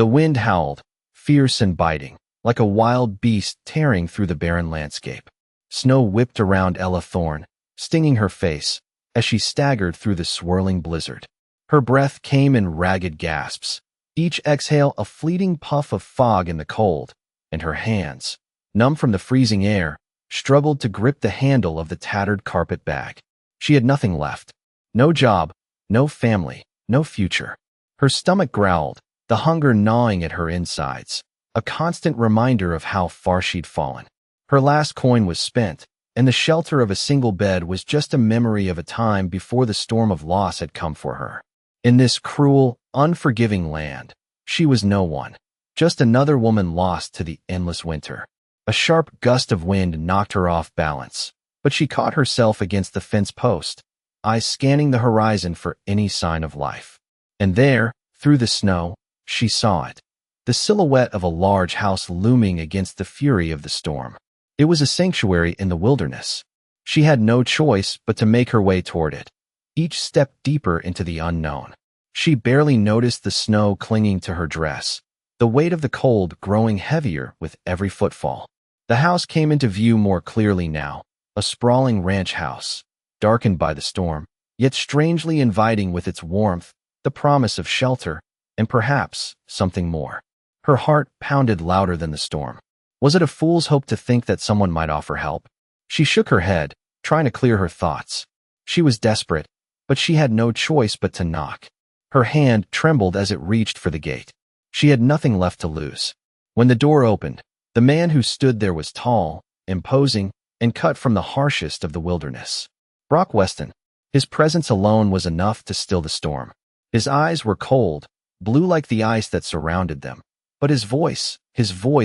The wind howled, fierce and biting, like a wild beast tearing through the barren landscape. Snow whipped around Ella Thorne, stinging her face as she staggered through the swirling blizzard. Her breath came in ragged gasps, each exhale a fleeting puff of fog in the cold, and her hands, numb from the freezing air, struggled to grip the handle of the tattered carpet bag. She had nothing left. No job, no family, no future. Her stomach growled, the hunger gnawing at her insides, a constant reminder of how far she'd fallen. Her last coin was spent, and the shelter of a single bed was just a memory of a time before the storm of loss had come for her. In this cruel, unforgiving land, she was no one, just another woman lost to the endless winter. A sharp gust of wind knocked her off balance, but she caught herself against the fence post, eyes scanning the horizon for any sign of life. And there, through the snow, she saw it, the silhouette of a large house looming against the fury of the storm. It was a sanctuary in the wilderness. She had no choice but to make her way toward it, each step deeper into the unknown. She barely noticed the snow clinging to her dress, the weight of the cold growing heavier with every footfall. The house came into view more clearly now, a sprawling ranch house, darkened by the storm, yet strangely inviting with its warmth, the promise of shelter, and perhaps something more. Her heart pounded louder than the storm. Was it a fool's hope to think that someone might offer help? She shook her head, trying to clear her thoughts. She was desperate, but she had no choice but to knock. Her hand trembled as it reached for the gate. She had nothing left to lose. When the door opened, the man who stood there was tall, imposing, and cut from the harshest of the wilderness. Brock Weston. His presence alone was enough to still the storm. His eyes were cold, blue like the ice that surrounded them. But his voice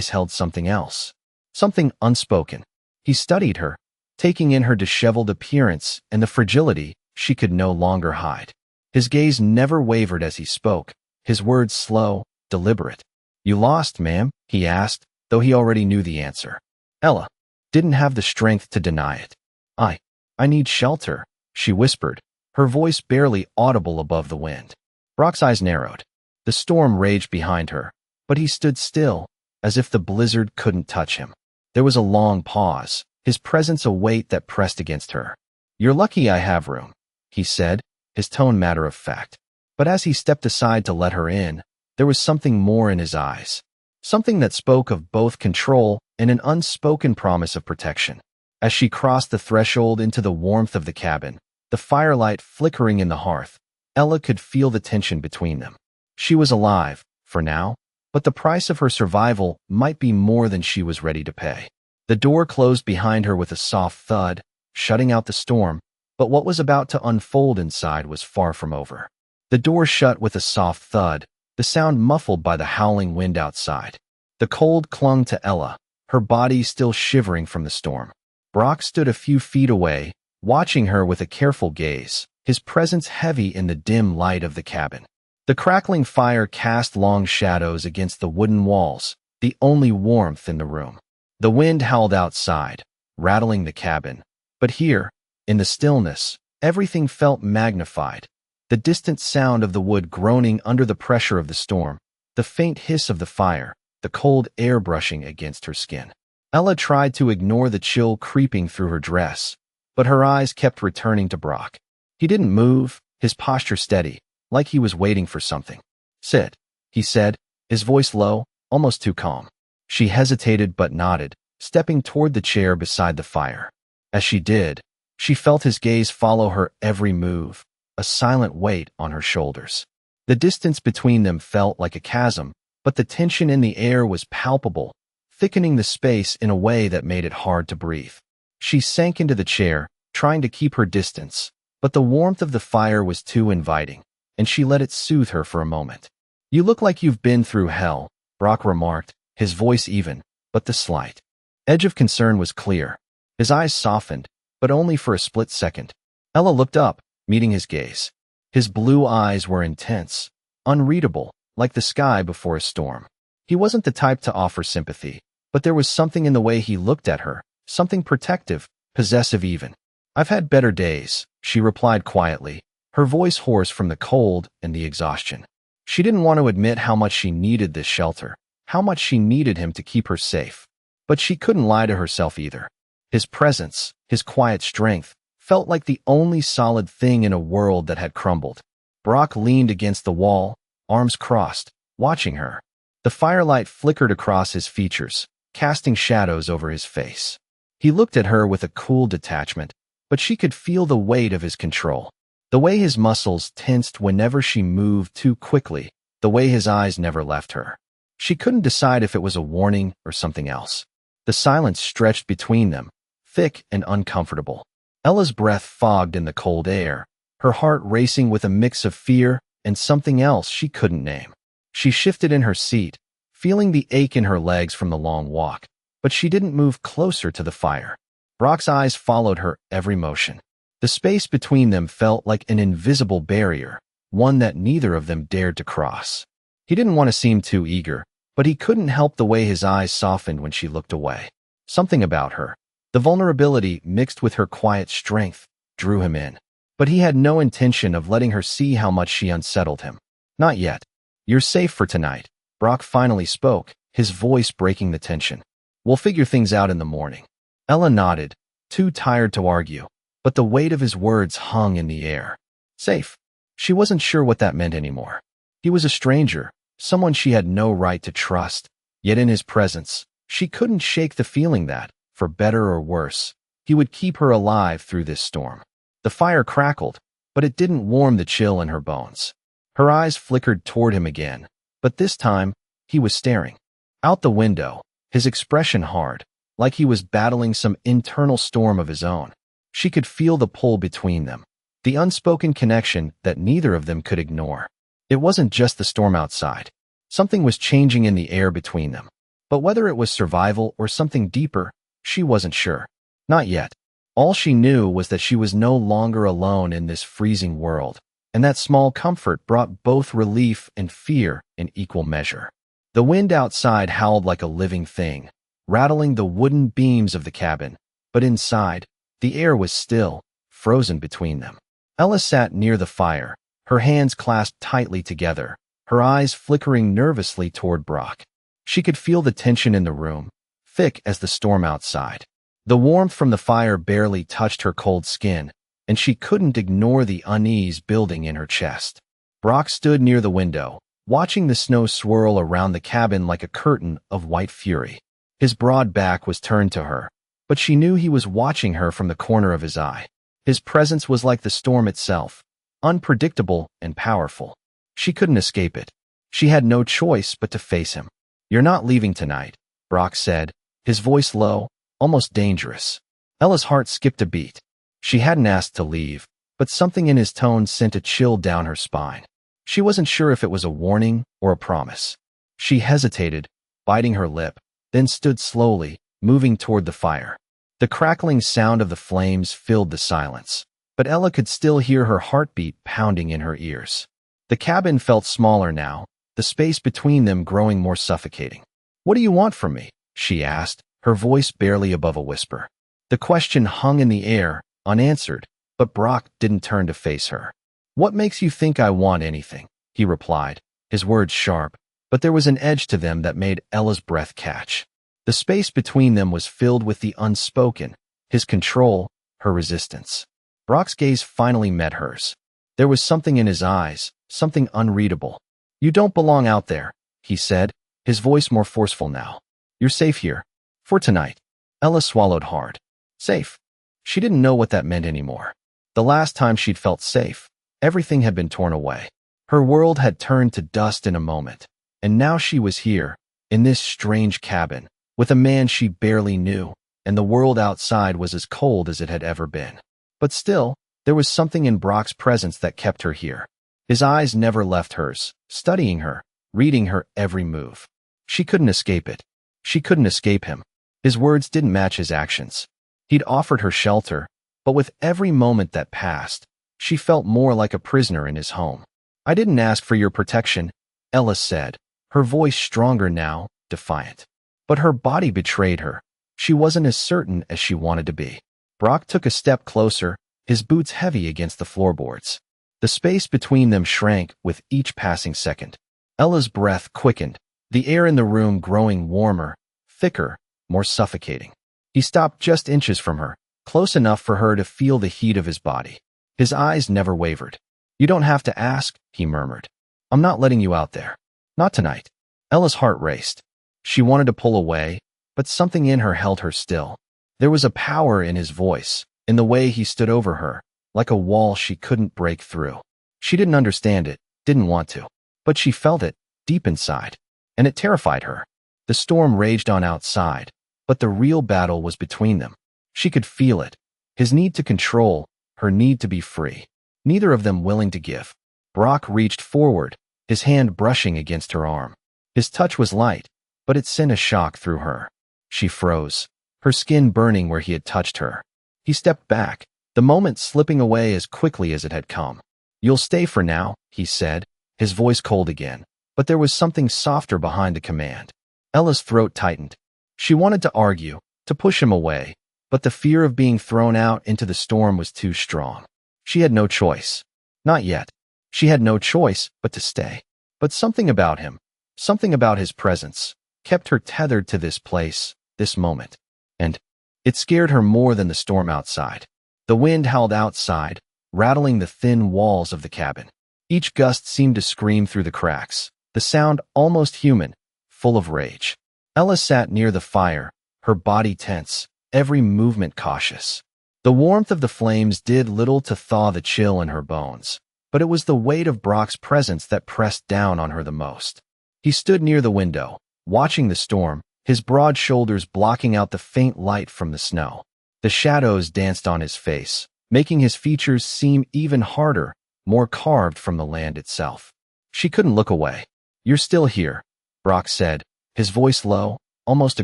held something else. Something unspoken. He studied her, taking in her disheveled appearance and the fragility she could no longer hide. His gaze never wavered as he spoke, his words slow, deliberate. "You lost, ma'am?" he asked, though he already knew the answer. Ella didn't have the strength to deny it. I need shelter," she whispered, her voice barely audible above the wind. Brock's eyes narrowed. The storm raged behind her, but he stood still, as if the blizzard couldn't touch him. There was a long pause, his presence a weight that pressed against her. "You're lucky I have room," he said, his tone matter of fact. But as he stepped aside to let her in, there was something more in his eyes. Something that spoke of both control and an unspoken promise of protection. As she crossed the threshold into the warmth of the cabin, the firelight flickering in the hearth, Ella could feel the tension between them. She was alive, for now, but the price of her survival might be more than she was ready to pay. The door closed behind her with a soft thud, shutting out the storm, but what was about to unfold inside was far from over. The door shut with a soft thud, the sound muffled by the howling wind outside. The cold clung to Ella, her body still shivering from the storm. Brock stood a few feet away, watching her with a careful gaze, his presence heavy in the dim light of the cabin. The crackling fire cast long shadows against the wooden walls, the only warmth in the room. The wind howled outside, rattling the cabin, but here, in the stillness, everything felt magnified. The distant sound of the wood groaning under the pressure of the storm, the faint hiss of the fire, the cold air brushing against her skin. Ella tried to ignore the chill creeping through her dress, but her eyes kept returning to Brock. He didn't move, his posture steady, like he was waiting for something. "Sit," he said, his voice low, almost too calm. She hesitated but nodded, stepping toward the chair beside the fire. As she did, she felt his gaze follow her every move, a silent weight on her shoulders. The distance between them felt like a chasm, but the tension in the air was palpable, thickening the space in a way that made it hard to breathe. She sank into the chair, trying to keep her distance, but the warmth of the fire was too inviting, and she let it soothe her for a moment. "You look like you've been through hell," Brock remarked, his voice even, but the slight edge of concern was clear. His eyes softened, but only for a split second. Ella looked up, meeting his gaze. His blue eyes were intense, unreadable, like the sky before a storm. He wasn't the type to offer sympathy, but there was something in the way he looked at her, something protective, possessive even. "I've had better days," she replied quietly, her voice hoarse from the cold and the exhaustion. She didn't want to admit how much she needed this shelter, how much she needed him to keep her safe. But she couldn't lie to herself either. His presence, his quiet strength, felt like the only solid thing in a world that had crumbled. Brock leaned against the wall, arms crossed, watching her. The firelight flickered across his features, casting shadows over his face. He looked at her with a cool detachment, but she could feel the weight of his control. The way his muscles tensed whenever she moved too quickly, the way his eyes never left her. She couldn't decide if it was a warning or something else. The silence stretched between them, thick and uncomfortable. Ella's breath fogged in the cold air, her heart racing with a mix of fear and something else she couldn't name. She shifted in her seat, feeling the ache in her legs from the long walk, but she didn't move closer to the fire. Brock's eyes followed her every motion. The space between them felt like an invisible barrier, one that neither of them dared to cross. He didn't want to seem too eager, but he couldn't help the way his eyes softened when she looked away. Something about her, the vulnerability mixed with her quiet strength, drew him in. But he had no intention of letting her see how much she unsettled him. Not yet. You're safe for tonight, Brock finally spoke, his voice breaking the tension. We'll figure things out in the morning. Ella nodded, too tired to argue, but the weight of his words hung in the air. Safe. She wasn't sure what that meant anymore. He was a stranger, someone she had no right to trust, yet in his presence, she couldn't shake the feeling that, for better or worse, he would keep her alive through this storm. The fire crackled, but it didn't warm the chill in her bones. Her eyes flickered toward him again, but this time, he was staring. Out the window, his expression hard, like he was battling some internal storm of his own. She could feel the pull between them, the unspoken connection that neither of them could ignore. It wasn't just the storm outside. Something was changing in the air between them. But whether it was survival or something deeper, she wasn't sure. Not yet. All she knew was that she was no longer alone in this freezing world, and that small comfort brought both relief and fear in equal measure. The wind outside howled like a living thing, rattling the wooden beams of the cabin, but inside, the air was still, frozen between them. Ella sat near the fire, her hands clasped tightly together, her eyes flickering nervously toward Brock. She could feel the tension in the room, thick as the storm outside. The warmth from the fire barely touched her cold skin, and she couldn't ignore the unease building in her chest. Brock stood near the window, watching the snow swirl around the cabin like a curtain of white fury. His broad back was turned to her, but she knew he was watching her from the corner of his eye. His presence was like the storm itself, unpredictable and powerful. She couldn't escape it. She had no choice but to face him. You're not leaving tonight, Brock said, his voice low, almost dangerous. Ella's heart skipped a beat. She hadn't asked to leave, but something in his tone sent a chill down her spine. She wasn't sure if it was a warning or a promise. She hesitated, biting her lip, then stood slowly, moving toward the fire. The crackling sound of the flames filled the silence, but Ella could still hear her heartbeat pounding in her ears. The cabin felt smaller now, the space between them growing more suffocating. What do you want from me? She asked, her voice barely above a whisper. The question hung in the air, unanswered, but Brock didn't turn to face her. What makes you think I want anything? He replied, his words sharp, but there was an edge to them that made Ella's breath catch. The space between them was filled with the unspoken, his control, her resistance. Brock's gaze finally met hers. There was something in his eyes, something unreadable. You don't belong out there, he said, his voice more forceful now. You're safe here. For tonight. Ella swallowed hard. Safe. She didn't know what that meant anymore. The last time she'd felt safe, everything had been torn away. Her world had turned to dust in a moment, and now she was here, in this strange cabin, with a man she barely knew, and the world outside was as cold as it had ever been. But still, there was something in Brock's presence that kept her here. His eyes never left hers, studying her, reading her every move. She couldn't escape it. She couldn't escape him. His words didn't match his actions. He'd offered her shelter, but with every moment that passed, she felt more like a prisoner in his home. I didn't ask for your protection, Ella said, her voice stronger now, defiant. But her body betrayed her. She wasn't as certain as she wanted to be. Brock took a step closer, his boots heavy against the floorboards. The space between them shrank with each passing second. Ella's breath quickened, the air in the room growing warmer, thicker, more suffocating. He stopped just inches from her, close enough for her to feel the heat of his body. His eyes never wavered. "You don't have to ask," he murmured. "I'm not letting you out there. Not tonight." Ella's heart raced. She wanted to pull away, but something in her held her still. There was a power in his voice, in the way he stood over her, like a wall she couldn't break through. She didn't understand it, didn't want to, but she felt it, deep inside, and it terrified her. The storm raged on outside, but the real battle was between them. She could feel it, his need to control, her need to be free. Neither of them willing to give. Brock reached forward, his hand brushing against her arm. His touch was light, but it sent a shock through her. She froze, her skin burning where he had touched her. He stepped back, the moment slipping away as quickly as it had come. "You'll stay for now," he said, his voice cold again, but there was something softer behind the command. Ella's throat tightened. She wanted to argue, to push him away, but the fear of being thrown out into the storm was too strong. She had no choice. Not yet. She had no choice but to stay. But something about him, something about his presence, kept her tethered to this place, this moment. And it scared her more than the storm outside. The wind howled outside, rattling the thin walls of the cabin. Each gust seemed to scream through the cracks, the sound almost human, full of rage. Ella sat near the fire, her body tense, every movement cautious. The warmth of the flames did little to thaw the chill in her bones, but it was the weight of Brock's presence that pressed down on her the most. He stood near the window, watching the storm, his broad shoulders blocking out the faint light from the snow. The shadows danced on his face, making his features seem even harder, more carved from the land itself. She couldn't look away. "You're still here," Brock said, his voice low, almost a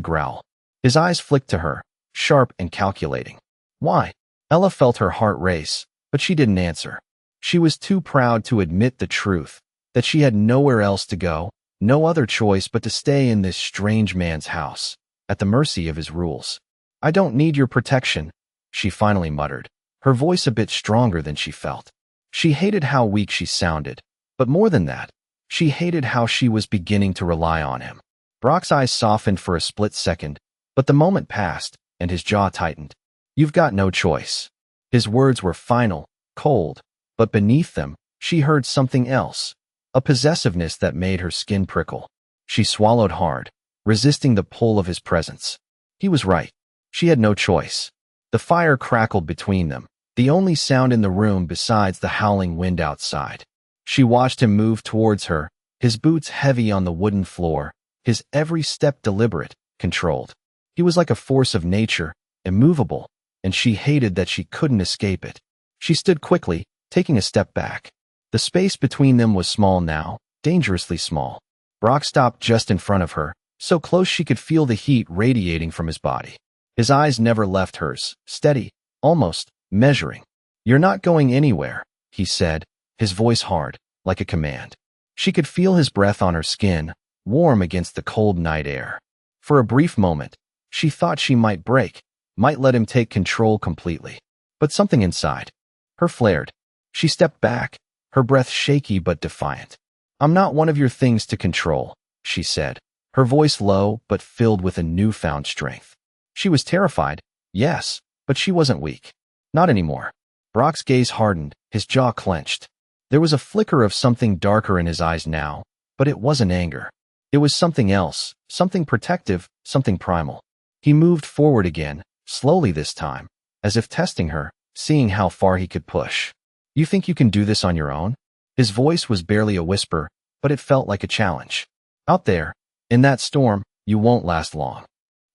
growl. His eyes flicked to her, sharp and calculating. "Why?" Ella felt her heart race, but she didn't answer. She was too proud to admit the truth, that she had nowhere else to go, no other choice but to stay in this strange man's house, at the mercy of his rules. "I don't need your protection," she finally muttered, her voice a bit stronger than she felt. She hated how weak she sounded, but more than that, she hated how she was beginning to rely on him. Brock's eyes softened for a split second, but the moment passed, and his jaw tightened. "You've got no choice." His words were final, cold, but beneath them, she heard something else, a possessiveness that made her skin prickle. She swallowed hard, resisting the pull of his presence. He was right. She had no choice. The fire crackled between them, the only sound in the room besides the howling wind outside. She watched him move towards her, his boots heavy on the wooden floor, his every step deliberate, controlled. He was like a force of nature, immovable, and she hated that she couldn't escape it. She stood quickly, taking a step back. The space between them was small now, dangerously small. Brock stopped just in front of her, so close she could feel the heat radiating from his body. His eyes never left hers, steady, almost measuring. "You're not going anywhere," he said, his voice hard, like a command. She could feel his breath on her skin, warm against the cold night air. For a brief moment, she thought she might break, might let him take control completely. But something inside her flared. She stepped back, her breath shaky but defiant. "I'm not one of your things to control," she said, her voice low but filled with a newfound strength. She was terrified, yes, but she wasn't weak. Not anymore. Brock's gaze hardened, his jaw clenched. There was a flicker of something darker in his eyes now, but it wasn't anger. It was something else, something protective, something primal. He moved forward again, slowly this time, as if testing her, seeing how far he could push. "You think you can do this on your own?" His voice was barely a whisper, but it felt like a challenge. "Out there, in that storm, you won't last long."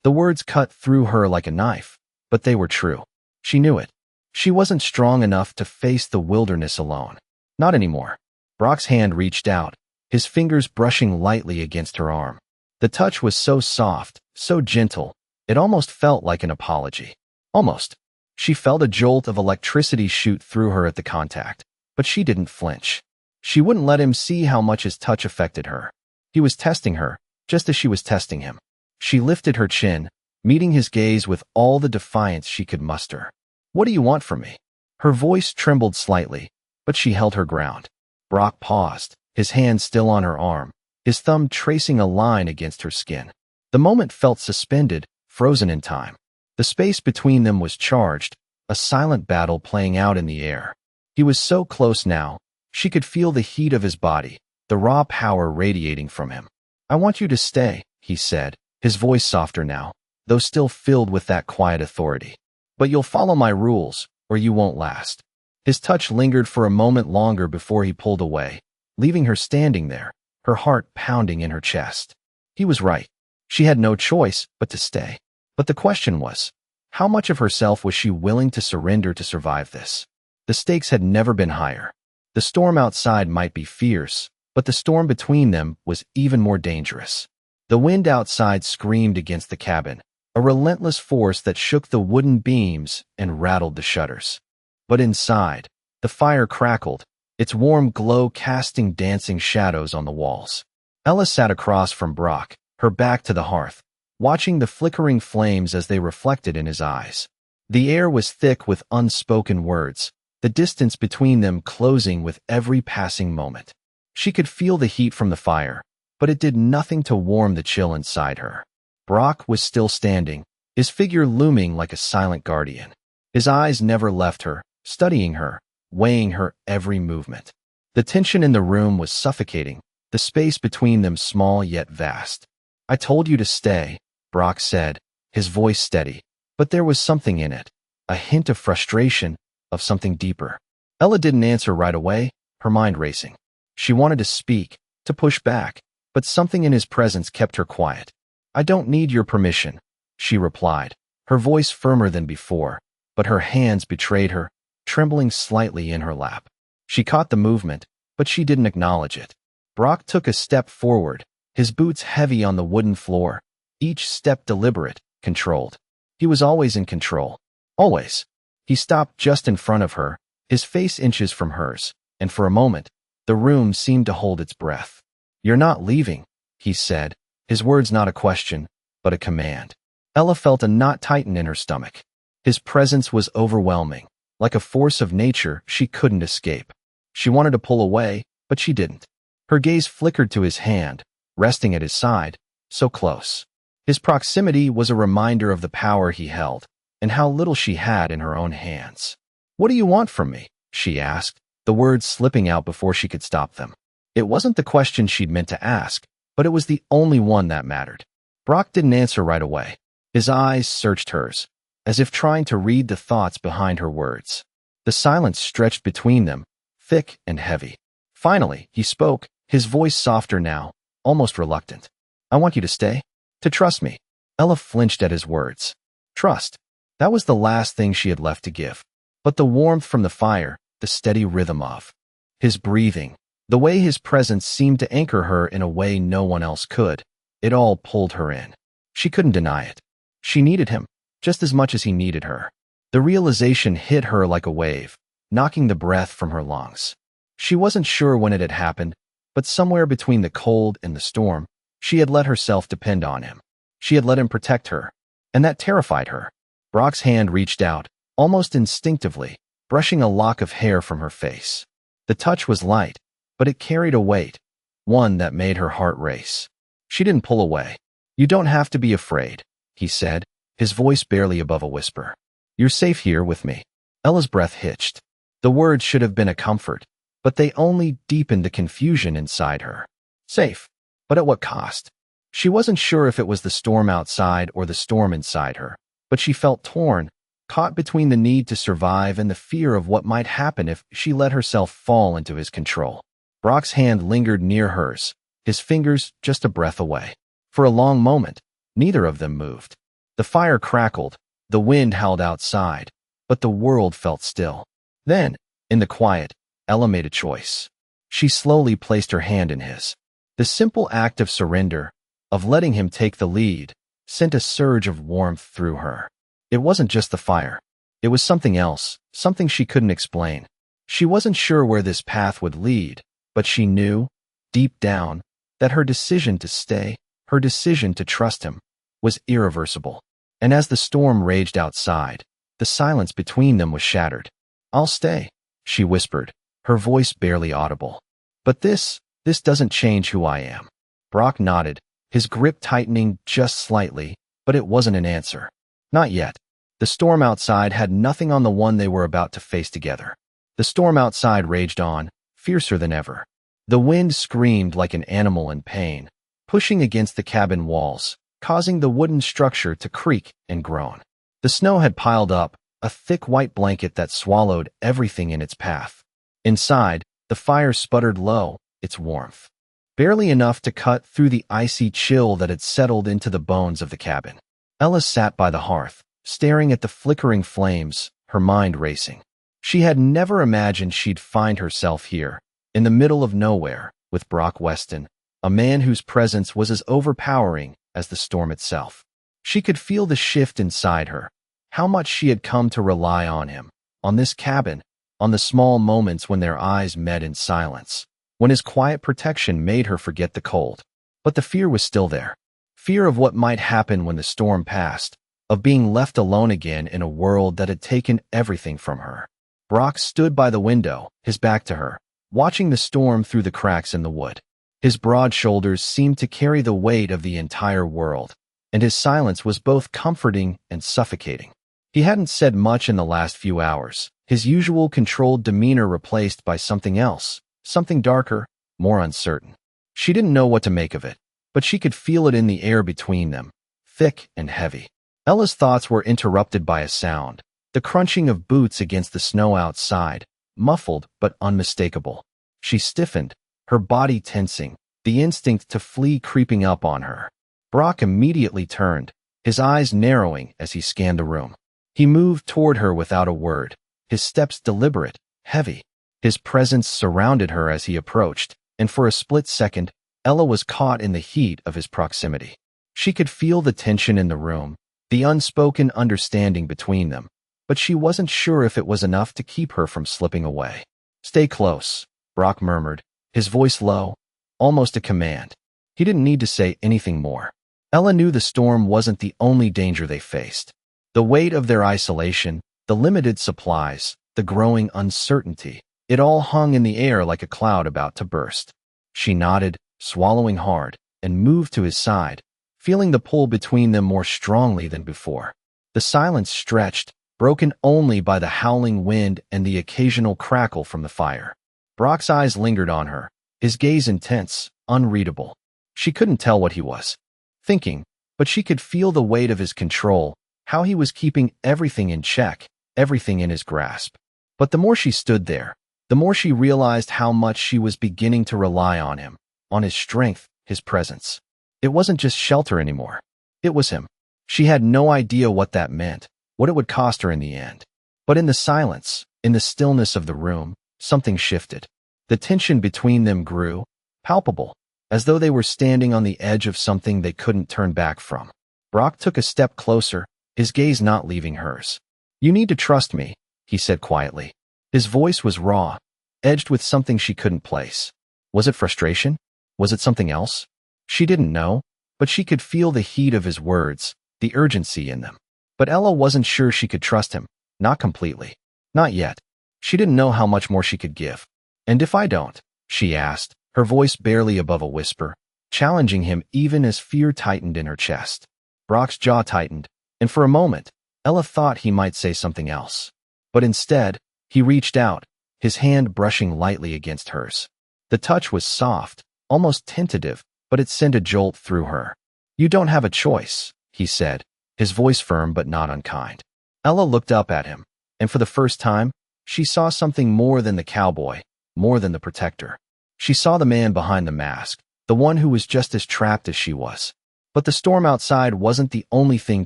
The words cut through her like a knife, but they were true. She knew it. She wasn't strong enough to face the wilderness alone. Not anymore. Brock's hand reached out, his fingers brushing lightly against her arm. The touch was so soft, so gentle, it almost felt like an apology. Almost. She felt a jolt of electricity shoot through her at the contact, but she didn't flinch. She wouldn't let him see how much his touch affected her. He was testing her, just as she was testing him. She lifted her chin, meeting his gaze with all the defiance she could muster. "What do you want from me?" Her voice trembled slightly, but she held her ground. Brock paused, his hand still on her arm, his thumb tracing a line against her skin. The moment felt suspended, frozen in time. The space between them was charged, a silent battle playing out in the air. He was so close now, she could feel the heat of his body, the raw power radiating from him. "I want you to stay," he said, his voice softer now, though still filled with that quiet authority. "But you'll follow my rules, or you won't last." His touch lingered for a moment longer before he pulled away, leaving her standing there, her heart pounding in her chest. He was right. She had no choice but to stay. But the question was, how much of herself was she willing to surrender to survive this? The stakes had never been higher. The storm outside might be fierce, but the storm between them was even more dangerous. The wind outside screamed against the cabin, a relentless force that shook the wooden beams and rattled the shutters. But inside, the fire crackled, its warm glow casting dancing shadows on the walls. Ella sat across from Brock, her back to the hearth, watching the flickering flames as they reflected in his eyes. The air was thick with unspoken words, the distance between them closing with every passing moment. She could feel the heat from the fire, but it did nothing to warm the chill inside her. Brock was still standing, his figure looming like a silent guardian. His eyes never left her, studying her, weighing her every movement. The tension in the room was suffocating, the space between them small yet vast. "I told you to stay," Brock said, his voice steady, but there was something in it, a hint of frustration, of something deeper. Ella didn't answer right away, her mind racing. She wanted to speak, to push back, but something in his presence kept her quiet. "I don't need your permission," she replied, her voice firmer than before, but her hands betrayed her, trembling slightly in her lap. She caught the movement, but she didn't acknowledge it. Brock took a step forward, his boots heavy on the wooden floor, each step deliberate, controlled. He was always in control. Always. He stopped just in front of her, his face inches from hers, and for a moment, the room seemed to hold its breath. "You're not leaving," he said, his words not a question, but a command. Ella felt a knot tighten in her stomach. His presence was overwhelming, like a force of nature she couldn't escape. She wanted to pull away, but she didn't. Her gaze flickered to his hand, resting at his side, so close. His proximity was a reminder of the power he held, and how little she had in her own hands. "What do you want from me?" she asked, the words slipping out before she could stop them. It wasn't the question she'd meant to ask, but it was the only one that mattered. Brock didn't answer right away. His eyes searched hers, as if trying to read the thoughts behind her words. The silence stretched between them, thick and heavy. Finally, he spoke, his voice softer now, almost reluctant. "I want you to stay, to trust me." Ella flinched at his words. Trust. That was the last thing she had left to give. But the warmth from the fire, the steady rhythm of his breathing, the way his presence seemed to anchor her in a way no one else could, it all pulled her in. She couldn't deny it. She needed him, just as much as he needed her. The realization hit her like a wave, knocking the breath from her lungs. She wasn't sure when it had happened, but somewhere between the cold and the storm, she had let herself depend on him. She had let him protect her, and that terrified her. Brock's hand reached out, almost instinctively, brushing a lock of hair from her face. The touch was light, but it carried a weight, one that made her heart race. She didn't pull away. "You don't have to be afraid," he said, his voice barely above a whisper. "You're safe here with me." Ella's breath hitched. The words should have been a comfort, but they only deepened the confusion inside her. Safe, but at what cost? She wasn't sure if it was the storm outside or the storm inside her, but she felt torn, caught between the need to survive and the fear of what might happen if she let herself fall into his control. Brock's hand lingered near hers, his fingers just a breath away. For a long moment, neither of them moved. The fire crackled, the wind howled outside, but the world felt still. Then, in the quiet, Ella made a choice. She slowly placed her hand in his. The simple act of surrender, of letting him take the lead, sent a surge of warmth through her. It wasn't just the fire. It was something else, something she couldn't explain. She wasn't sure where this path would lead, but she knew, deep down, that her decision to stay, her decision to trust him, was irreversible. And as the storm raged outside, the silence between them was shattered. "I'll stay," she whispered, her voice barely audible. But this doesn't change who I am. Brock nodded, his grip tightening just slightly, but it wasn't an answer. Not yet. The storm outside had nothing on the one they were about to face together. The storm outside raged on, fiercer than ever. The wind screamed like an animal in pain, pushing against the cabin walls, causing the wooden structure to creak and groan. The snow had piled up, a thick white blanket that swallowed everything in its path. Inside, the fire sputtered low, its warmth barely enough to cut through the icy chill that had settled into the bones of the cabin. Ella sat by the hearth, staring at the flickering flames, her mind racing. She had never imagined she'd find herself here, in the middle of nowhere, with Brock Weston, a man whose presence was as overpowering as the storm itself. She could feel the shift inside her, how much she had come to rely on him, on this cabin, on the small moments when their eyes met in silence, when his quiet protection made her forget the cold. But the fear was still there. Fear of what might happen when the storm passed, of being left alone again in a world that had taken everything from her. Brock stood by the window, his back to her, watching the storm through the cracks in the wood. His broad shoulders seemed to carry the weight of the entire world, and his silence was both comforting and suffocating. He hadn't said much in the last few hours, his usual controlled demeanor replaced by something else, something darker, more uncertain. She didn't know what to make of it, but she could feel it in the air between them, thick and heavy. Ella's thoughts were interrupted by a sound, the crunching of boots against the snow outside, muffled but unmistakable. She stiffened, her body tensing, the instinct to flee creeping up on her. Brock immediately turned, his eyes narrowing as he scanned the room. He moved toward her without a word, his steps deliberate, heavy. His presence surrounded her as he approached, and for a split second, Ella was caught in the heat of his proximity. She could feel the tension in the room, the unspoken understanding between them, but she wasn't sure if it was enough to keep her from slipping away. "Stay close," Brock murmured, his voice low, almost a command. He didn't need to say anything more. Ella knew the storm wasn't the only danger they faced. The weight of their isolation, the limited supplies, the growing uncertainty, it all hung in the air like a cloud about to burst. She nodded, swallowing hard, and moved to his side, feeling the pull between them more strongly than before. The silence stretched, broken only by the howling wind and the occasional crackle from the fire. Brock's eyes lingered on her, his gaze intense, unreadable. She couldn't tell what he was thinking, but she could feel the weight of his control, how he was keeping everything in check, everything in his grasp. But the more she stood there, the more she realized how much she was beginning to rely on him, on his strength, his presence. It wasn't just shelter anymore. It was him. She had no idea what that meant, what it would cost her in the end. But in the silence, in the stillness of the room, something shifted. The tension between them grew, palpable, as though they were standing on the edge of something they couldn't turn back from. Brock took a step closer, his gaze not leaving hers. "You need to trust me," he said quietly. His voice was raw, edged with something she couldn't place. Was it frustration? Was it something else? She didn't know, but she could feel the heat of his words, the urgency in them. But Ella wasn't sure she could trust him, not completely. Not yet. She didn't know how much more she could give. "And if I don't?" she asked, her voice barely above a whisper, challenging him even as fear tightened in her chest. Brock's jaw tightened, and for a moment, Ella thought he might say something else. But instead, he reached out, his hand brushing lightly against hers. The touch was soft, almost tentative, but it sent a jolt through her. "You don't have a choice," he said, his voice firm but not unkind. Ella looked up at him, and for the first time, she saw something more than the cowboy, more than the protector. She saw the man behind the mask, the one who was just as trapped as she was. But the storm outside wasn't the only thing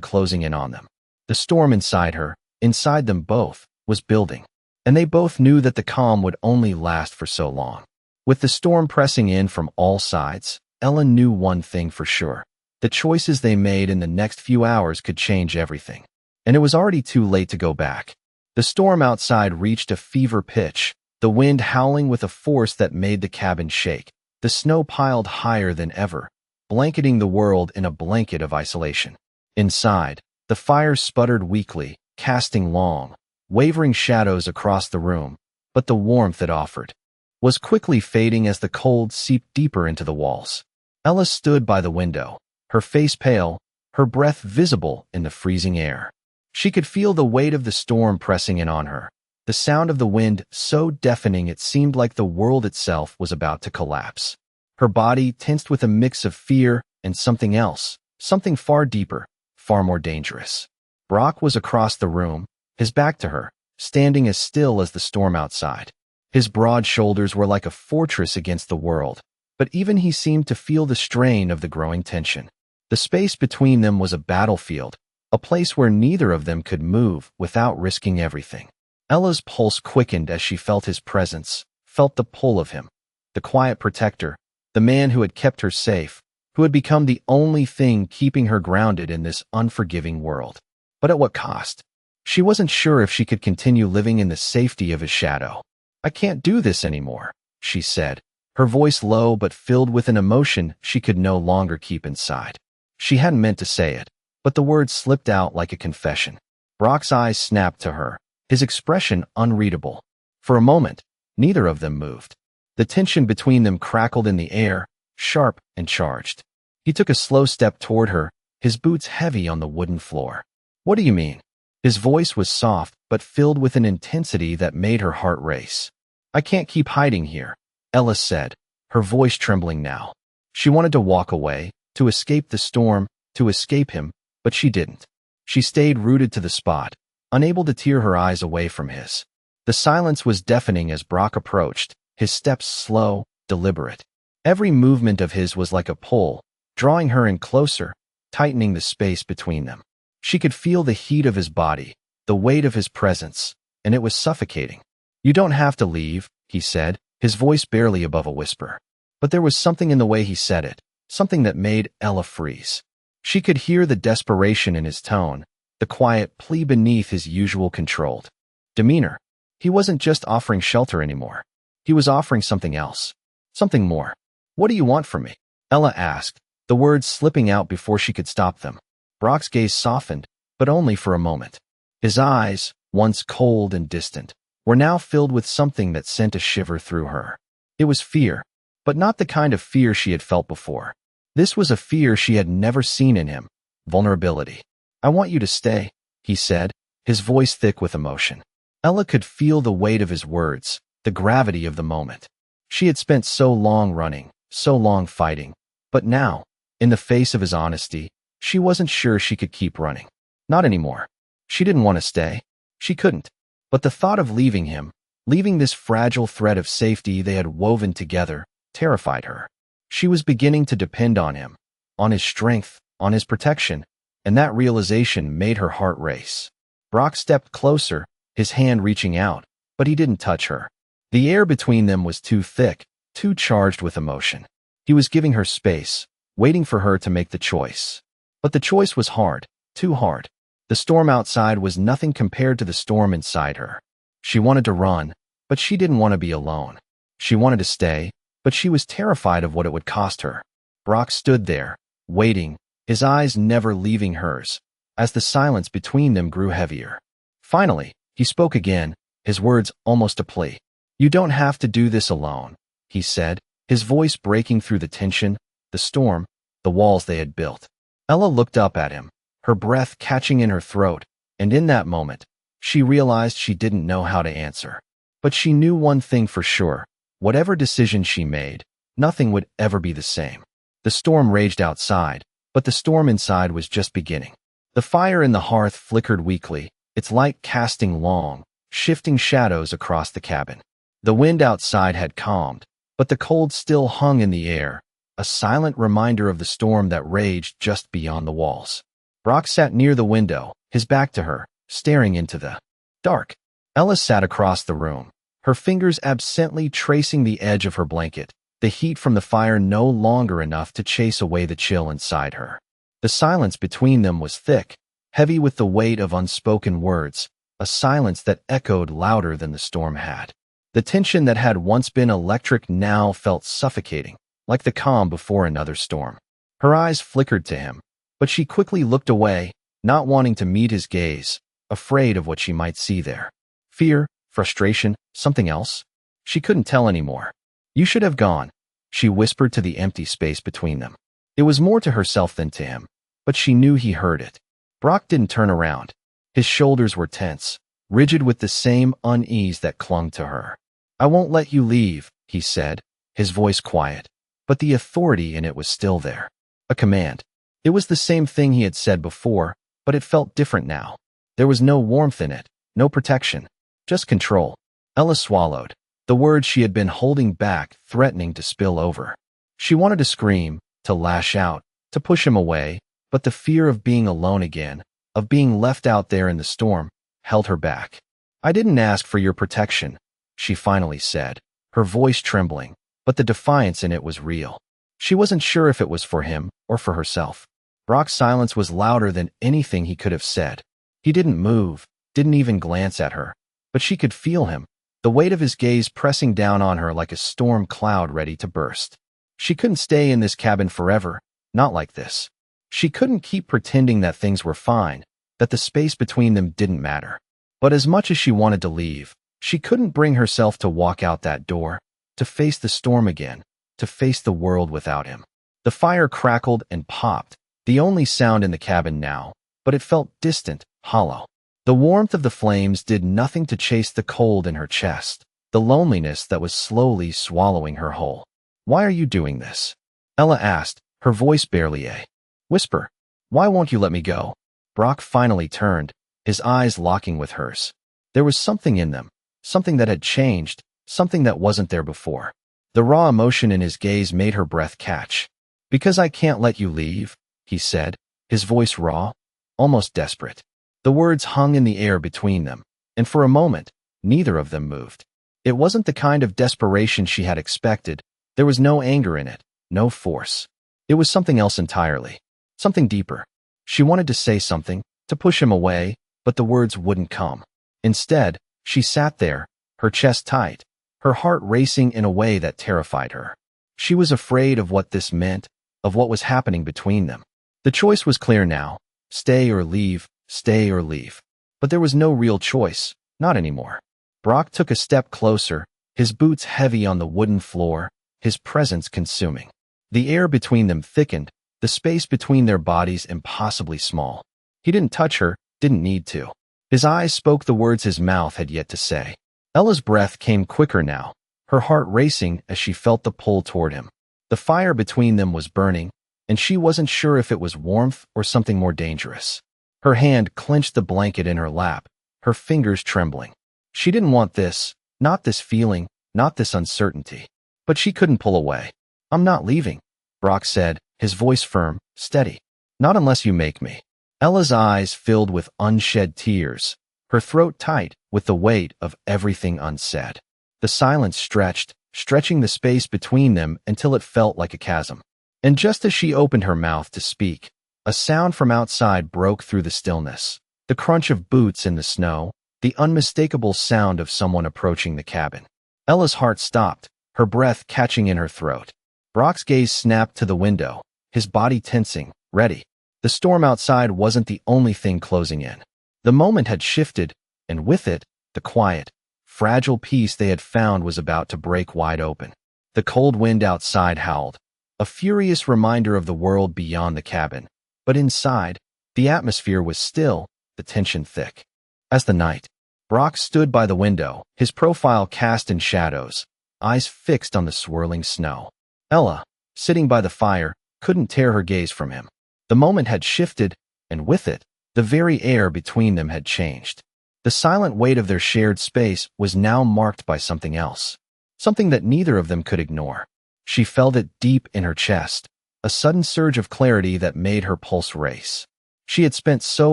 closing in on them. The storm inside her, inside them both, was building. And they both knew that the calm would only last for so long. With the storm pressing in from all sides, Ella knew one thing for sure. The choices they made in the next few hours could change everything. And it was already too late to go back. The storm outside reached a fever pitch, the wind howling with a force that made the cabin shake. The snow piled higher than ever, blanketing the world in a blanket of isolation. Inside, the fire sputtered weakly, casting long, wavering shadows across the room, but the warmth it offered was quickly fading as the cold seeped deeper into the walls. Ella stood by the window, her face pale, her breath visible in the freezing air. She could feel the weight of the storm pressing in on her, the sound of the wind so deafening it seemed like the world itself was about to collapse. Her body tensed with a mix of fear and something else, something far deeper, far more dangerous. Brock was across the room, his back to her, standing as still as the storm outside. His broad shoulders were like a fortress against the world, but even he seemed to feel the strain of the growing tension. The space between them was a battlefield, a place where neither of them could move without risking everything. Ella's pulse quickened as she felt his presence, felt the pull of him, the quiet protector, the man who had kept her safe, who had become the only thing keeping her grounded in this unforgiving world. But at what cost? She wasn't sure if she could continue living in the safety of his shadow. "I can't do this anymore," she said, her voice low but filled with an emotion she could no longer keep inside. She hadn't meant to say it, but the words slipped out like a confession. Brock's eyes snapped to her, his expression unreadable. For a moment, neither of them moved. The tension between them crackled in the air, sharp and charged. He took a slow step toward her, his boots heavy on the wooden floor. "What do you mean?" His voice was soft but filled with an intensity that made her heart race. "I can't keep hiding here," Ella said, her voice trembling now. She wanted to walk away, to escape the storm, to escape him, but she didn't. She stayed rooted to the spot, unable to tear her eyes away from his. The silence was deafening as Brock approached, his steps slow, deliberate. Every movement of his was like a pull, drawing her in closer, tightening the space between them. She could feel the heat of his body, the weight of his presence, and it was suffocating. "You don't have to leave," he said, his voice barely above a whisper. But there was something in the way he said it, something that made Ella freeze. She could hear the desperation in his tone, the quiet plea beneath his usual controlled demeanor. He wasn't just offering shelter anymore. He was offering something else, something more. "What do you want from me?" Ella asked, the words slipping out before she could stop them. Brock's gaze softened, but only for a moment. His eyes, once cold and distant, were now filled with something that sent a shiver through her. It was fear, but not the kind of fear she had felt before. This was a fear she had never seen in him, vulnerability. "I want you to stay," he said, his voice thick with emotion. Ella could feel the weight of his words, the gravity of the moment. She had spent so long running, so long fighting, but now, in the face of his honesty, she wasn't sure she could keep running. Not anymore. She didn't want to stay. She couldn't. But the thought of leaving him, leaving this fragile thread of safety they had woven together, terrified her. She was beginning to depend on him, on his strength, on his protection, and that realization made her heart race. Brock stepped closer, his hand reaching out, but he didn't touch her. The air between them was too thick, too charged with emotion. He was giving her space, waiting for her to make the choice. But the choice was hard, too hard. The storm outside was nothing compared to the storm inside her. She wanted to run, but she didn't want to be alone. She wanted to stay, but she was terrified of what it would cost her. Brock stood there, waiting, his eyes never leaving hers, as the silence between them grew heavier. Finally, he spoke again, his words almost a plea. "You don't have to do this alone," he said, his voice breaking through the tension, the storm, the walls they had built. Ella looked up at him, her breath catching in her throat, and in that moment, she realized she didn't know how to answer. But she knew one thing for sure. Whatever decision she made, nothing would ever be the same. The storm raged outside, but the storm inside was just beginning. The fire in the hearth flickered weakly, its light casting long, shifting shadows across the cabin. The wind outside had calmed, but the cold still hung in the air, a silent reminder of the storm that raged just beyond the walls. Brock sat near the window, his back to her, staring into the dark. Ella sat across the room, her fingers absently tracing the edge of her blanket, the heat from the fire no longer enough to chase away the chill inside her. The silence between them was thick, heavy with the weight of unspoken words, a silence that echoed louder than the storm had. The tension that had once been electric now felt suffocating, like the calm before another storm. Her eyes flickered to him, but she quickly looked away, not wanting to meet his gaze, afraid of what she might see there. Fear, Frustration? Something else? She couldn't tell anymore. You should have gone, she whispered to the empty space between them. It was more to herself than to him, but she knew he heard it. Brock didn't turn around. His shoulders were tense, rigid with the same unease that clung to her. I won't let you leave, he said, his voice quiet, but the authority in it was still there. A command. It was the same thing he had said before, but it felt different now. There was no warmth in it, no protection, just control. Ella swallowed, the words she had been holding back threatening to spill over. She wanted to scream, to lash out, to push him away, but the fear of being alone again, of being left out there in the storm, held her back. I didn't ask for your protection, she finally said, her voice trembling, but the defiance in it was real. She wasn't sure if it was for him or for herself. Brock's silence was louder than anything he could have said. He didn't move, didn't even glance at her, but she could feel him, the weight of his gaze pressing down on her like a storm cloud ready to burst. She couldn't stay in this cabin forever, not like this. She couldn't keep pretending that things were fine, that the space between them didn't matter. But as much as she wanted to leave, she couldn't bring herself to walk out that door, to face the storm again, to face the world without him. The fire crackled and popped, the only sound in the cabin now, but it felt distant, hollow. The warmth of the flames did nothing to chase the cold in her chest, the loneliness that was slowly swallowing her whole. Why are you doing this? Ella asked, her voice barely a whisper. Why won't you let me go? Brock finally turned, his eyes locking with hers. There was something in them, something that had changed, something that wasn't there before. The raw emotion in his gaze made her breath catch. Because I can't let you leave, he said, his voice raw, almost desperate. The words hung in the air between them, and for a moment, neither of them moved. It wasn't the kind of desperation she had expected. There was no anger in it, no force. It was something else entirely, something deeper. She wanted to say something, to push him away, but the words wouldn't come. Instead, she sat there, her chest tight, her heart racing in a way that terrified her. She was afraid of what this meant, of what was happening between them. The choice was clear now, stay or leave, stay or leave. But there was no real choice, not anymore. Brock took a step closer, his boots heavy on the wooden floor, his presence consuming. The air between them thickened, the space between their bodies impossibly small. He didn't touch her, didn't need to. His eyes spoke the words his mouth had yet to say. Ella's breath came quicker now, her heart racing as she felt the pull toward him. The fire between them was burning, and she wasn't sure if it was warmth or something more dangerous. Her hand clenched the blanket in her lap, her fingers trembling. She didn't want this, not this feeling, not this uncertainty. But she couldn't pull away. I'm not leaving, Brock said, his voice firm, steady. Not unless you make me. Ella's eyes filled with unshed tears, her throat tight with the weight of everything unsaid. The silence stretched, stretching the space between them until it felt like a chasm. And just as she opened her mouth to speak, a sound from outside broke through the stillness. The crunch of boots in the snow, the unmistakable sound of someone approaching the cabin. Ella's heart stopped, her breath catching in her throat. Brock's gaze snapped to the window, his body tensing, ready. The storm outside wasn't the only thing closing in. The moment had shifted, and with it, the quiet, fragile peace they had found was about to break wide open. The cold wind outside howled, a furious reminder of the world beyond the cabin. But inside, the atmosphere was still, the tension thick. As the night, Brock stood by the window, his profile cast in shadows, eyes fixed on the swirling snow. Ella, sitting by the fire, couldn't tear her gaze from him. The moment had shifted, and with it, the very air between them had changed. The silent weight of their shared space was now marked by something else, something that neither of them could ignore. She felt it deep in her chest, a sudden surge of clarity that made her pulse race. She had spent so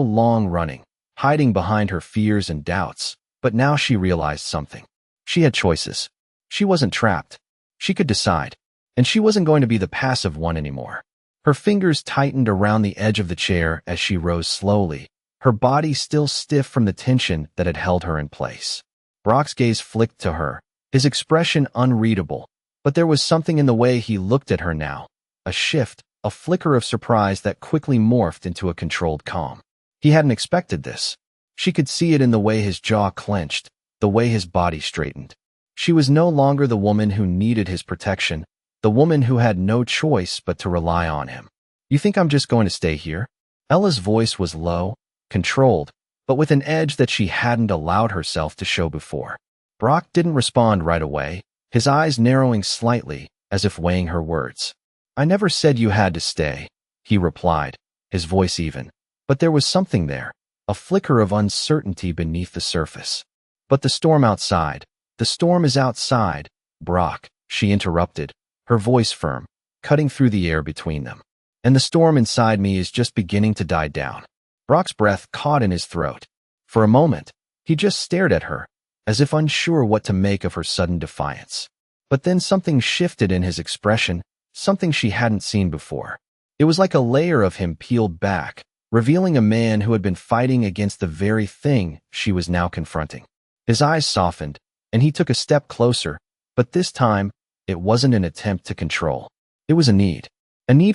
long running, hiding behind her fears and doubts, but now she realized something. She had choices. She wasn't trapped. She could decide, and she wasn't going to be the passive one anymore. Her fingers tightened around the edge of the chair as she rose slowly, her body still stiff from the tension that had held her in place. Brock's gaze flicked to her, his expression unreadable, but there was something in the way he looked at her now, a shift, a flicker of surprise that quickly morphed into a controlled calm. He hadn't expected this. She could see it in the way his jaw clenched, the way his body straightened. She was no longer the woman who needed his protection, the woman who had no choice but to rely on him. "You think I'm just going to stay here?" Ella's voice was low, controlled, but with an edge that she hadn't allowed herself to show before. Brock didn't respond right away, his eyes narrowing slightly, as if weighing her words. "I never said you had to stay," he replied, his voice even. But there was something there, a flicker of uncertainty beneath the surface. "But the storm outside, the storm is outside, Brock," she interrupted, her voice firm, cutting through the air between them. "And the storm inside me is just beginning to die down." Brock's breath caught in his throat. For a moment, he just stared at her, as if unsure what to make of her sudden defiance. But then something shifted in his expression, something she hadn't seen before. It was like a layer of him peeled back, revealing a man who had been fighting against the very thing she was now confronting. His eyes softened, and he took a step closer, but this time, it wasn't an attempt to control. It was a need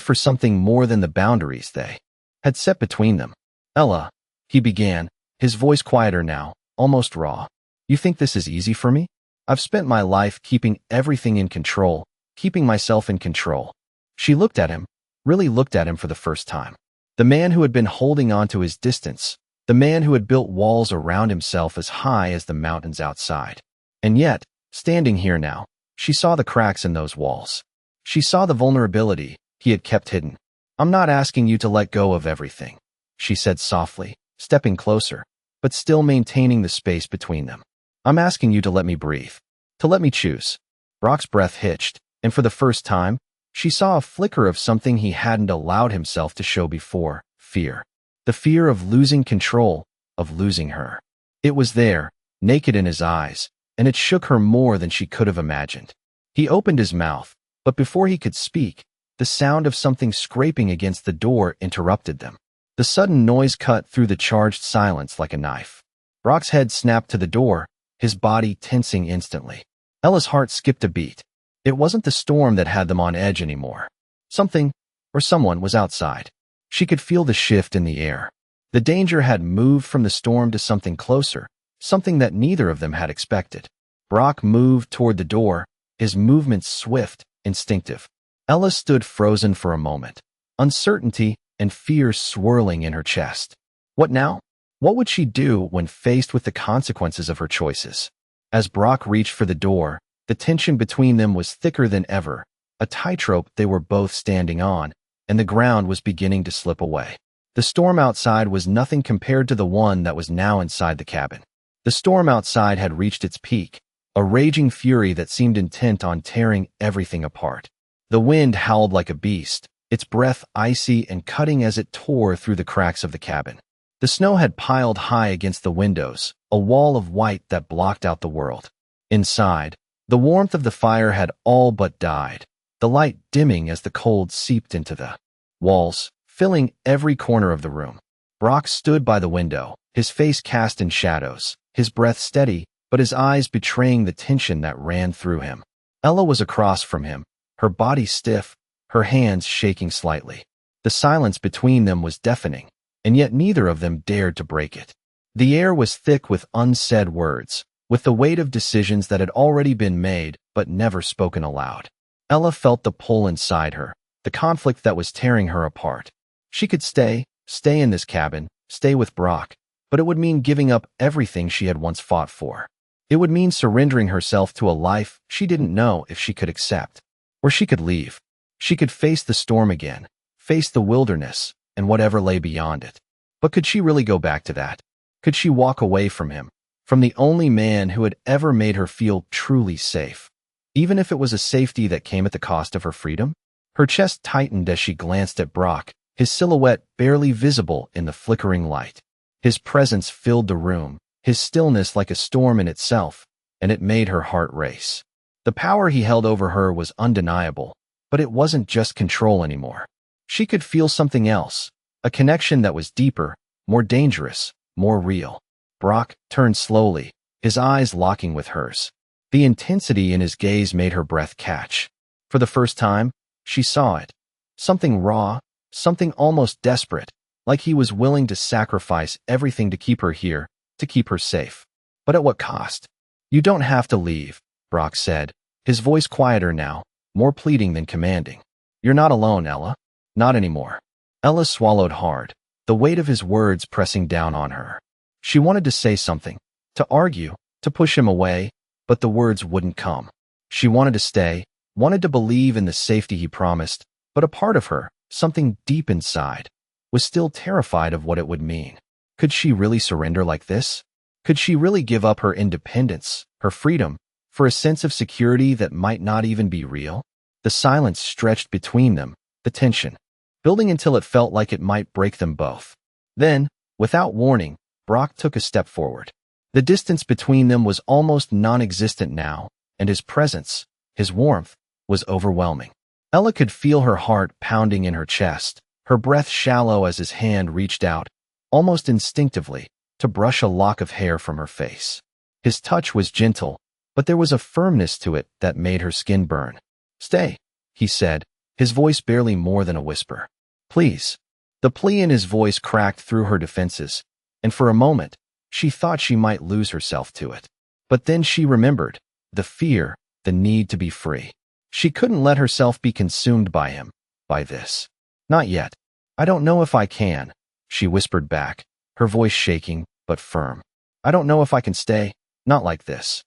for something more than the boundaries they had set between them. "Ella," he began, his voice quieter now, almost raw. "You think this is easy for me? I've spent my life keeping everything in control, keeping myself in control." She looked at him, really looked at him for the first time. The man who had been holding on to his distance, the man who had built walls around himself as high as the mountains outside. And yet, standing here now, she saw the cracks in those walls. She saw the vulnerability he had kept hidden. "I'm not asking you to let go of everything," she said softly, stepping closer, but still maintaining the space between them. "I'm asking you to let me breathe, to let me choose." Brock's breath hitched, and for the first time, she saw a flicker of something he hadn't allowed himself to show before: fear. The fear of losing control, of losing her. It was there, naked in his eyes, and it shook her more than she could have imagined. He opened his mouth, but before he could speak, the sound of something scraping against the door interrupted them. The sudden noise cut through the charged silence like a knife. Brock's head snapped to the door, his body tensing instantly. Ella's heart skipped a beat. It wasn't the storm that had them on edge anymore. Something, or someone, was outside. She could feel the shift in the air. The danger had moved from the storm to something closer, something that neither of them had expected. Brock moved toward the door, his movements swift, instinctive. Ella stood frozen for a moment, uncertainty and fear swirling in her chest. What now? What would she do when faced with the consequences of her choices? As Brock reached for the door, the tension between them was thicker than ever, a tightrope they were both standing on, and the ground was beginning to slip away. The storm outside was nothing compared to the one that was now inside the cabin. The storm outside had reached its peak, a raging fury that seemed intent on tearing everything apart. The wind howled like a beast, its breath icy and cutting as it tore through the cracks of the cabin. The snow had piled high against the windows, a wall of white that blocked out the world. Inside, the warmth of the fire had all but died, the light dimming as the cold seeped into the walls, filling every corner of the room. Brock stood by the window, his face cast in shadows, his breath steady, but his eyes betraying the tension that ran through him. Ella was across from him, her body stiff, her hands shaking slightly. The silence between them was deafening, and yet neither of them dared to break it. The air was thick with unsaid words, with the weight of decisions that had already been made but never spoken aloud. Ella felt the pull inside her, the conflict that was tearing her apart. She could stay in this cabin, stay with Brock, but it would mean giving up everything she had once fought for. It would mean surrendering herself to a life she didn't know if she could accept. Or she could leave. She could face the storm again, face the wilderness, and whatever lay beyond it. But could she really go back to that? Could she walk away from him, from the only man who had ever made her feel truly safe, even if it was a safety that came at the cost of her freedom? Her chest tightened as she glanced at Brock, his silhouette barely visible in the flickering light. His presence filled the room, his stillness like a storm in itself, and it made her heart race. The power he held over her was undeniable, but it wasn't just control anymore. She could feel something else, a connection that was deeper, more dangerous, more real. Brock turned slowly, his eyes locking with hers. The intensity in his gaze made her breath catch. For the first time, she saw it. Something raw, something almost desperate, like he was willing to sacrifice everything to keep her here, to keep her safe. But at what cost? You don't have to leave, Brock said, his voice quieter now, more pleading than commanding. You're not alone, Ella. Not anymore. Ella swallowed hard, the weight of his words pressing down on her. She wanted to say something, to argue, to push him away, but the words wouldn't come. She wanted to stay, wanted to believe in the safety he promised, but a part of her, something deep inside, was still terrified of what it would mean. Could she really surrender like this? Could she really give up her independence, her freedom, for a sense of security that might not even be real? The silence stretched between them, the tension, building until it felt like it might break them both. Then, without warning, Brock took a step forward. The distance between them was almost non-existent now, and his presence, his warmth, was overwhelming. Ella could feel her heart pounding in her chest, her breath shallow as his hand reached out, almost instinctively, to brush a lock of hair from her face. His touch was gentle, but there was a firmness to it that made her skin burn. Stay, he said, his voice barely more than a whisper. Please. The plea in his voice cracked through her defenses, and for a moment, she thought she might lose herself to it. But then she remembered, the fear, the need to be free. She couldn't let herself be consumed by him, by this. Not yet. I don't know if I can, she whispered back, her voice shaking, but firm. I don't know if I can stay, not like this.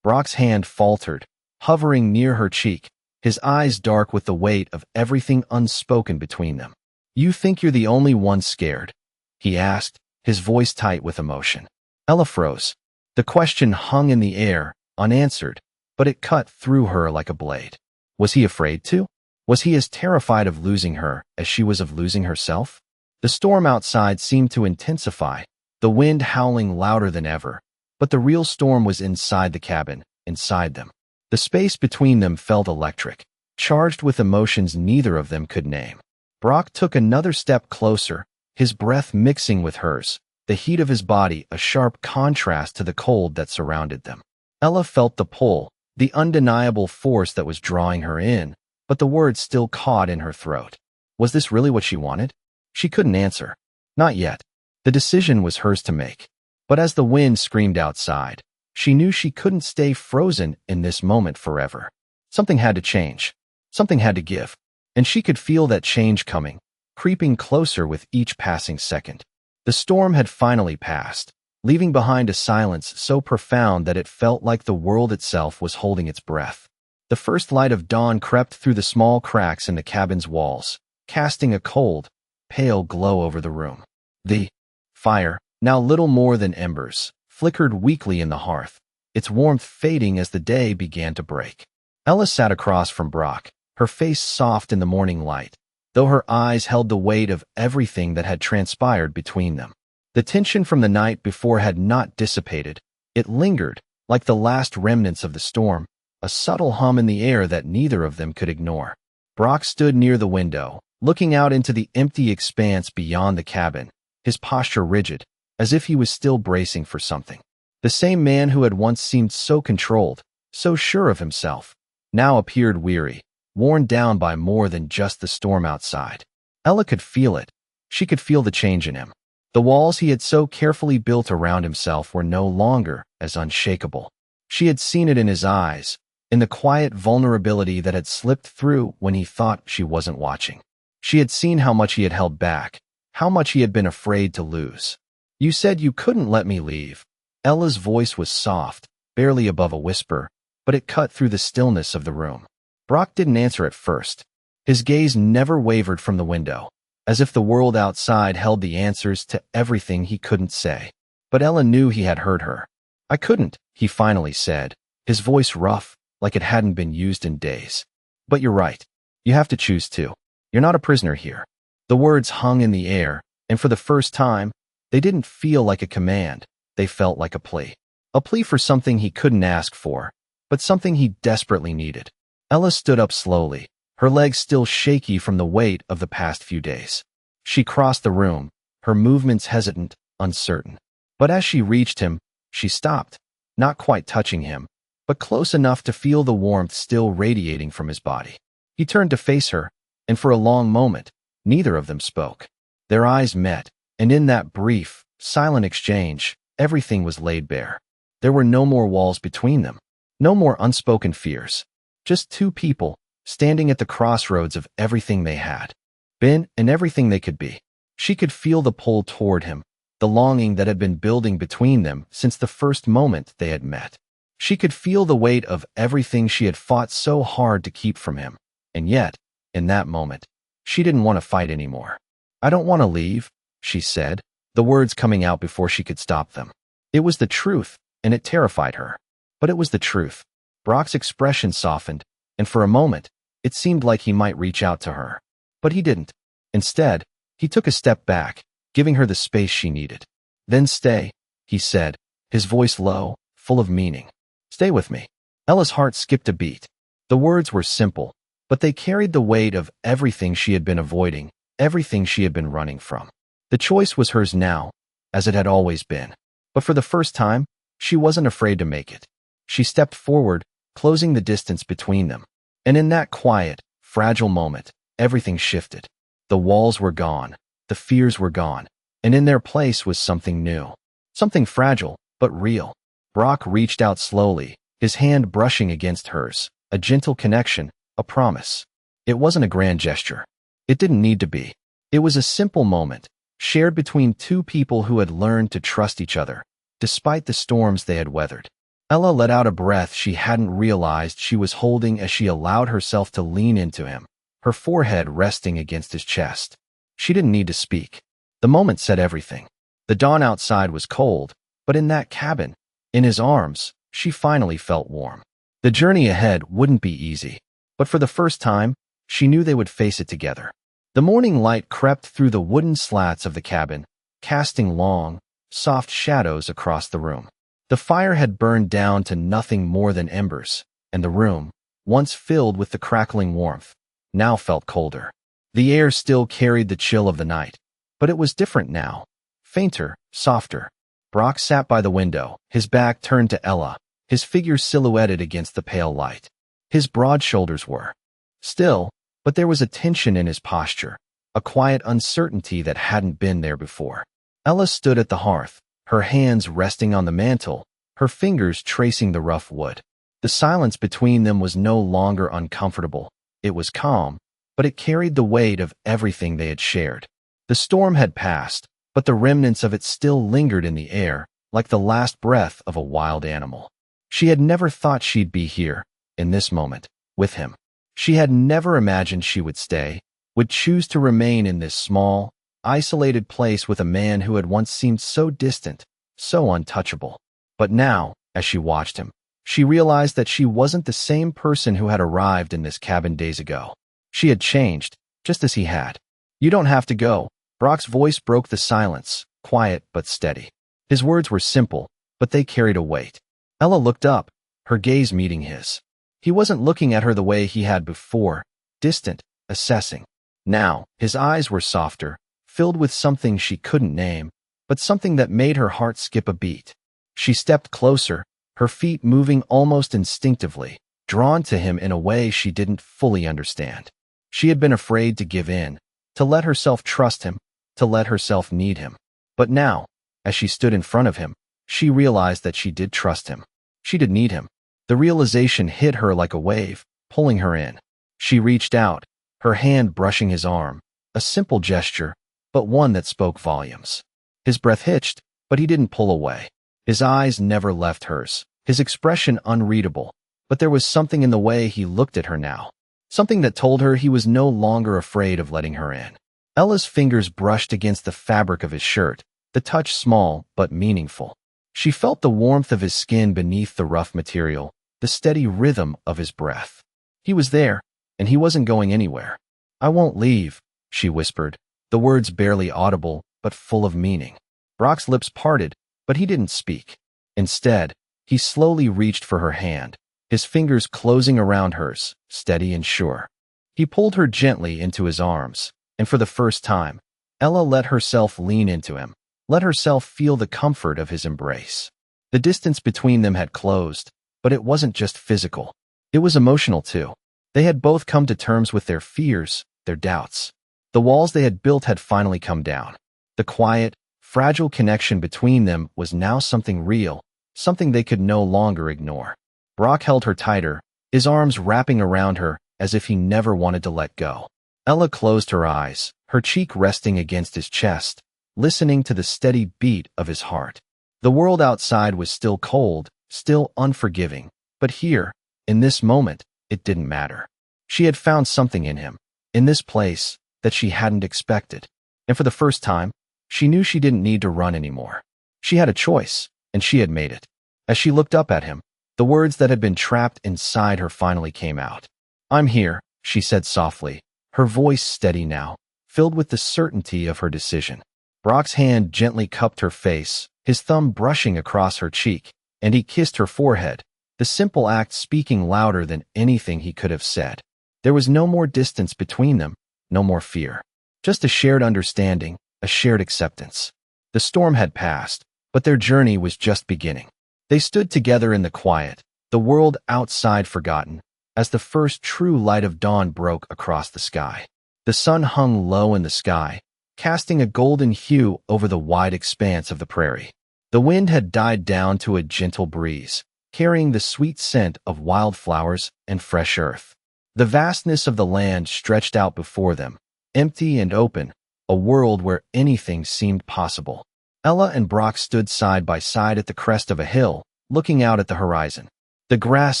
Brock's hand faltered, hovering near her cheek, his eyes dark with the weight of everything unspoken between them. You think you're the only one scared? He asked, his voice tight with emotion. Ella froze. The question hung in the air, unanswered, but it cut through her like a blade. Was he afraid to? Was he as terrified of losing her as she was of losing herself? The storm outside seemed to intensify, the wind howling louder than ever, but the real storm was inside the cabin, inside them. The space between them felt electric, charged with emotions neither of them could name. Brock took another step closer, his breath mixing with hers, the heat of his body a sharp contrast to the cold that surrounded them. Ella felt the pull, the undeniable force that was drawing her in, but the words still caught in her throat. Was this really what she wanted? She couldn't answer. Not yet. The decision was hers to make. But as the wind screamed outside, she knew she couldn't stay frozen in this moment forever. Something had to change. Something had to give. And she could feel that change coming, creeping closer with each passing second. The storm had finally passed, leaving behind a silence so profound that it felt like the world itself was holding its breath. The first light of dawn crept through the small cracks in the cabin's walls, casting a cold, pale glow over the room. The fire, now little more than embers, flickered weakly in the hearth, its warmth fading as the day began to break. Ella sat across from Brock, her face soft in the morning light, though her eyes held the weight of everything that had transpired between them. The tension from the night before had not dissipated. It lingered, like the last remnants of the storm, a subtle hum in the air that neither of them could ignore. Brock stood near the window, looking out into the empty expanse beyond the cabin, his posture rigid, as if he was still bracing for something. The same man who had once seemed so controlled, so sure of himself, now appeared weary, worn down by more than just the storm outside. Ella could feel it. She could feel the change in him. The walls he had so carefully built around himself were no longer as unshakable. She had seen it in his eyes, in the quiet vulnerability that had slipped through when he thought she wasn't watching. She had seen how much he had held back, how much he had been afraid to lose. You said you couldn't let me leave. Ella's voice was soft, barely above a whisper, but it cut through the stillness of the room. Brock didn't answer at first. His gaze never wavered from the window, as if the world outside held the answers to everything he couldn't say. But Ella knew he had heard her. I couldn't, he finally said, his voice rough, like it hadn't been used in days. But you're right. You have to choose too. You're not a prisoner here. The words hung in the air, and for the first time, they didn't feel like a command. They felt like a plea. A plea for something he couldn't ask for, but something he desperately needed. Ella stood up slowly, her legs still shaky from the weight of the past few days. She crossed the room, her movements hesitant, uncertain. But as she reached him, she stopped, not quite touching him, but close enough to feel the warmth still radiating from his body. He turned to face her, and for a long moment, neither of them spoke. Their eyes met, and in that brief, silent exchange, everything was laid bare. There were no more walls between them, no more unspoken fears. Just two people, standing at the crossroads of everything they had been and everything they could be. She could feel the pull toward him, the longing that had been building between them since the first moment they had met. She could feel the weight of everything she had fought so hard to keep from him. And yet, in that moment, she didn't want to fight anymore. "I don't want to leave," she said, the words coming out before she could stop them. It was the truth, and it terrified her. But it was the truth. Brock's expression softened, and for a moment, it seemed like he might reach out to her. But he didn't. Instead, he took a step back, giving her the space she needed. "Then stay," he said, his voice low, full of meaning. "Stay with me." Ella's heart skipped a beat. The words were simple, but they carried the weight of everything she had been avoiding, everything she had been running from. The choice was hers now, as it had always been. But for the first time, she wasn't afraid to make it. She stepped forward, closing the distance between them. And in that quiet, fragile moment, everything shifted. The walls were gone, the fears were gone, and in their place was something new. Something fragile, but real. Brock reached out slowly, his hand brushing against hers, a gentle connection, a promise. It wasn't a grand gesture. It didn't need to be. It was a simple moment, shared between two people who had learned to trust each other, despite the storms they had weathered. Ella let out a breath she hadn't realized she was holding as she allowed herself to lean into him, her forehead resting against his chest. She didn't need to speak. The moment said everything. The dawn outside was cold, but in that cabin, in his arms, she finally felt warm. The journey ahead wouldn't be easy, but for the first time, she knew they would face it together. The morning light crept through the wooden slats of the cabin, casting long, soft shadows across the room. The fire had burned down to nothing more than embers, and the room, once filled with the crackling warmth, now felt colder. The air still carried the chill of the night, but it was different now, fainter, softer. Brock sat by the window, his back turned to Ella, his figure silhouetted against the pale light. His broad shoulders were still, but there was a tension in his posture, a quiet uncertainty that hadn't been there before. Ella stood at the hearth, her hands resting on the mantel, her fingers tracing the rough wood. The silence between them was no longer uncomfortable. It was calm, but it carried the weight of everything they had shared. The storm had passed, but the remnants of it still lingered in the air, like the last breath of a wild animal. She had never thought she'd be here, in this moment, with him. She had never imagined she would stay, would choose to remain in this small, isolated place with a man who had once seemed so distant, so untouchable. But now, as she watched him, she realized that she wasn't the same person who had arrived in this cabin days ago. She had changed, just as he had. "You don't have to go." Brock's voice broke the silence, quiet but steady. His words were simple, but they carried a weight. Ella looked up, her gaze meeting his. He wasn't looking at her the way he had before, distant, assessing. Now, his eyes were softer, filled with something she couldn't name, but something that made her heart skip a beat. She stepped closer, her feet moving almost instinctively, drawn to him in a way she didn't fully understand. She had been afraid to give in, to let herself trust him, to let herself need him. But now, as she stood in front of him, she realized that she did trust him. She did need him. The realization hit her like a wave, pulling her in. She reached out, her hand brushing his arm, a simple gesture, but one that spoke volumes. His breath hitched, but he didn't pull away. His eyes never left hers, his expression unreadable, but there was something in the way he looked at her now. Something that told her he was no longer afraid of letting her in. Ella's fingers brushed against the fabric of his shirt, the touch small but meaningful. She felt the warmth of his skin beneath the rough material, the steady rhythm of his breath. He was there, and he wasn't going anywhere. "I won't leave," she whispered, the words barely audible but full of meaning. Brock's lips parted, but he didn't speak. Instead, he slowly reached for her hand, his fingers closing around hers, steady and sure. He pulled her gently into his arms, and for the first time, Ella let herself lean into him, let herself feel the comfort of his embrace. The distance between them had closed, but it wasn't just physical. It was emotional too. They had both come to terms with their fears, their doubts. The walls they had built had finally come down. The quiet, fragile connection between them was now something real, something they could no longer ignore. Brock held her tighter, his arms wrapping around her as if he never wanted to let go. Ella closed her eyes, her cheek resting against his chest, listening to the steady beat of his heart. The world outside was still cold, still unforgiving, but here, in this moment, it didn't matter. She had found something in him, in this place, that she hadn't expected. And for the first time, she knew she didn't need to run anymore. She had a choice, and she had made it. As she looked up at him, the words that had been trapped inside her finally came out. "I'm here," she said softly, her voice steady now, filled with the certainty of her decision. Brock's hand gently cupped her face, his thumb brushing across her cheek, and he kissed her forehead, the simple act speaking louder than anything he could have said. There was no more distance between them, no more fear. Just a shared understanding, a shared acceptance. The storm had passed, but their journey was just beginning. They stood together in the quiet, the world outside forgotten, as the first true light of dawn broke across the sky. The sun hung low in the sky, casting a golden hue over the wide expanse of the prairie. The wind had died down to a gentle breeze, carrying the sweet scent of wildflowers and fresh earth. The vastness of the land stretched out before them, empty and open, a world where anything seemed possible. Ella and Brock stood side by side at the crest of a hill, looking out at the horizon. The grass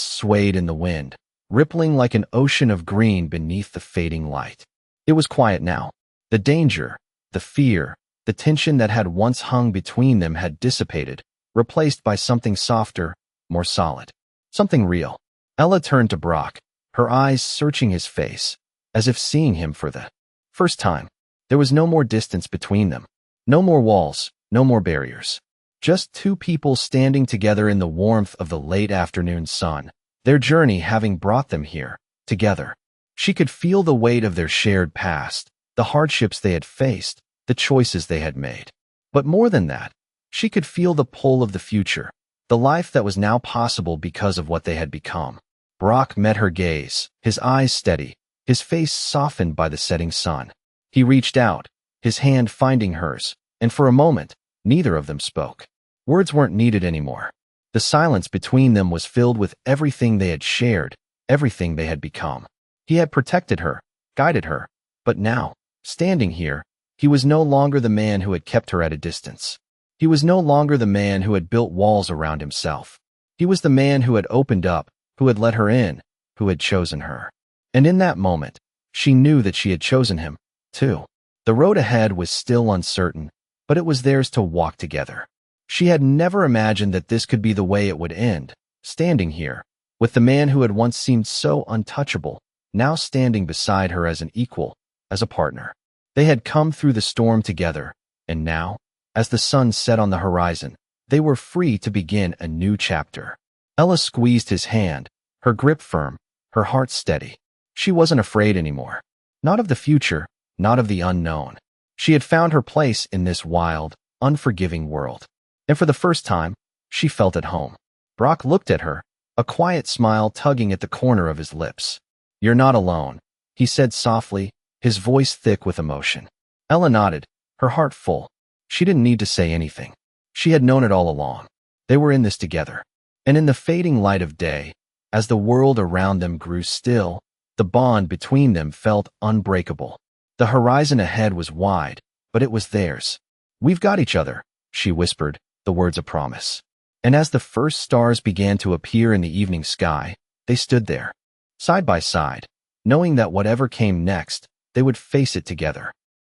swayed in the wind, rippling like an ocean of green beneath the fading light. It was quiet now. The danger, the fear, the tension that had once hung between them had dissipated, replaced by something softer, more solid. Something real. Ella turned to Brock, her eyes searching his face, as if seeing him for the first time. There was no more distance between them. No more walls, no more barriers. Just two people standing together in the warmth of the late afternoon sun, their journey having brought them here, together. She could feel the weight of their shared past, the hardships they had faced, the choices they had made. But more than that, she could feel the pull of the future, the life that was now possible because of what they had become. Brock met her gaze, his eyes steady, his face softened by the setting sun. He reached out, his hand finding hers, and for a moment, neither of them spoke. Words weren't needed anymore. The silence between them was filled with everything they had shared, everything they had become. He had protected her, guided her, but now, standing here, he was no longer the man who had kept her at a distance. He was no longer the man who had built walls around himself. He was the man who had opened up, who had let her in, who had chosen her. And in that moment, she knew that she had chosen him, too. The road ahead was still uncertain, but it was theirs to walk together. She had never imagined that this could be the way it would end, standing here, with the man who had once seemed so untouchable, now standing beside her as an equal, as a partner. They had come through the storm together, and now, as the sun set on the horizon, they were free to begin a new chapter. Ella squeezed his hand, her grip firm, her heart steady. She wasn't afraid anymore. Not of the future, not of the unknown. She had found her place in this wild, unforgiving world. And for the first time, she felt at home. Brock looked at her, a quiet smile tugging at the corner of his lips. "You're not alone," he said softly, his voice thick with emotion. Ella nodded, her heart full. She didn't need to say anything. She had known it all along. They were in this together. And in the fading light of day, as the world around them grew still, the bond between them felt unbreakable. The horizon ahead was wide, but it was theirs. "We've got each other," she whispered, the words a promise. And as the first stars began to appear in the evening sky, they stood there, side by side, knowing that whatever came next, they would face it together.